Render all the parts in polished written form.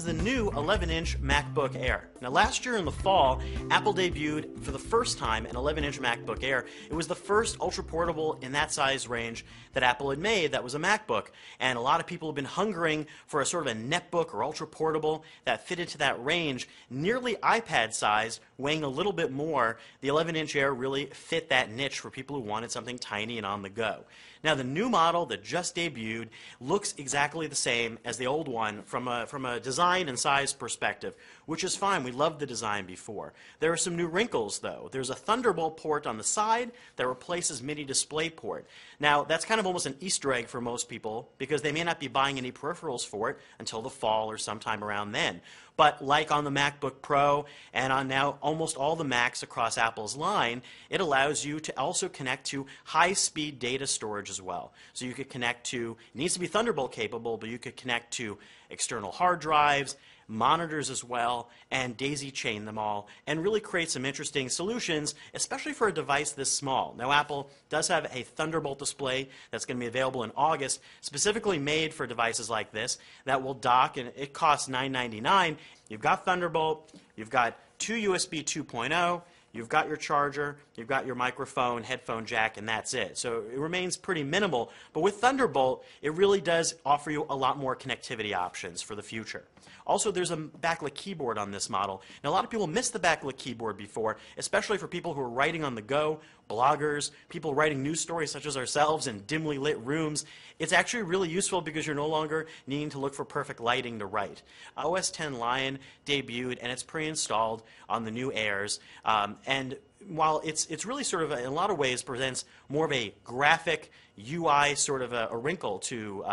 the new 11-inch MacBook Air. Now, last year in the fall, Apple debuted for the first time an 11-inch MacBook Air. It was the first ultra-portable in that size range that Apple had made that was a MacBook. And a lot of people have been hungering for a sort of a netbook or ultra-portable that fit into that range. Nearly iPad size, weighing a little bit more, the 11-inch Air really fit that niche for people who wanted something tiny and on the go. Now, the new model that just debuted looks exactly the same as the old one from a design and size perspective, which is fine. We loved the design before. There are some new wrinkles, though. There's a Thunderbolt port on the side that replaces Mini DisplayPort. Now, that's kind of almost an Easter egg for most people because they may not be buying any peripherals for it until the fall or sometime around then. But like on the MacBook Pro and on now almost all the Macs across Apple's line, it allows you to also connect to high-speed data storage as well. So you could connect to, it needs to be Thunderbolt capable, but you could connect to external hard drives, monitors as well, and daisy chain them all, and really create some interesting solutions, especially for a device this small. Now, Apple does have a Thunderbolt display that's going to be available in August, specifically made for devices like this, that will dock, and it costs $9.99. You've got Thunderbolt, you've got two USB 2.0, you've got your charger, you've got your microphone, headphone jack, and that's it. So it remains pretty minimal, but with Thunderbolt, it really does offer you a lot more connectivity options for the future. Also, there's a backlit keyboard on this model. Now, a lot of people missed the backlit keyboard before, especially for people who are writing on the go, bloggers, people writing news stories such as ourselves in dimly lit rooms. It's actually really useful because you're no longer needing to look for perfect lighting to write. OS X Lion debuted, and it's pre-installed on the new Airs. And while it's really sort of, in a lot of ways, presents more of a graphic UI sort of a wrinkle to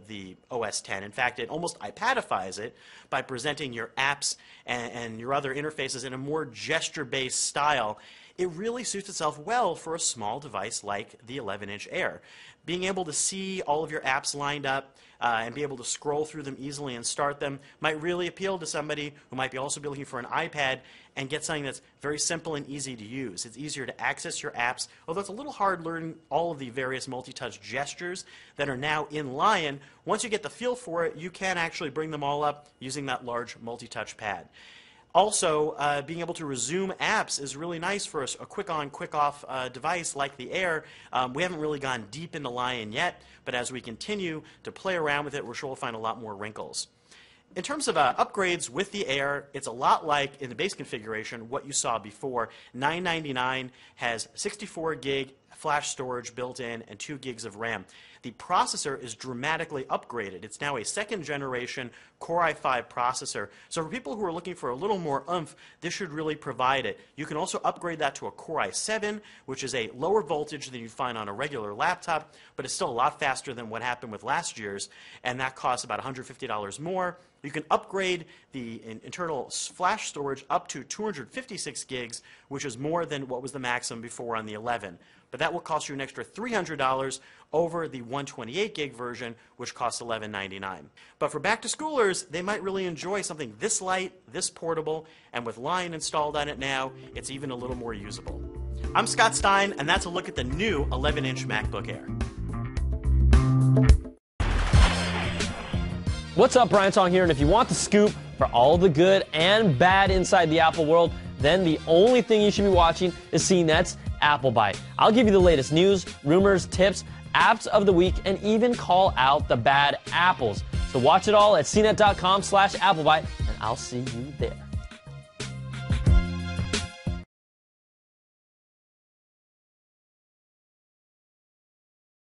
the OS X. In fact, it almost iPadifies it by presenting your apps and your other interfaces in a more gesture-based style. It really suits itself well for a small device like the 11-inch Air. Being able to see all of your apps lined up and be able to scroll through them easily and start them might really appeal to somebody who might also be looking for an iPad and get something that's very simple and easy to use. It's easier to access your apps, although it's a little hard learning all of the various multi-touch gestures that are now in Lion. Once you get the feel for it, you can actually bring them all up using that large multi-touch pad. Also, being able to resume apps is really nice for a quick-on, quick-off device like the Air. We haven't really gone deep into Lion yet, but as we continue to play around with it, we're sure we'll find a lot more wrinkles. In terms of upgrades with the Air, it's a lot like in the base configuration what you saw before. $9.99 has 64 gig flash storage built in and 2 gigs of RAM. The processor is dramatically upgraded. It's now a second generation Core i5 processor. So for people who are looking for a little more oomph, this should really provide it. You can also upgrade that to a Core i7, which is a lower voltage than you'd find on a regular laptop, but it's still a lot faster than what happened with last year's, and that costs about $150 more. You can upgrade the internal flash storage up to 256 gigs, which is more than what was the maximum before on the 11. But that will cost you an extra $300 over the 128 gig version, which costs $11.99. But for back-to-schoolers, they might really enjoy something this light, this portable, and with Lion installed on it now, it's even a little more usable. I'm Scott Stein, and that's a look at the new 11-inch MacBook Air. What's up, Brian Tong here, and if you want the scoop for all the good and bad inside the Apple world, then the only thing you should be watching is CNET's Apple Byte. I'll give you the latest news, rumors, tips, apps of the week, and even call out the bad apples. So watch it all at cnet.com/AppleByte, and I'll see you there.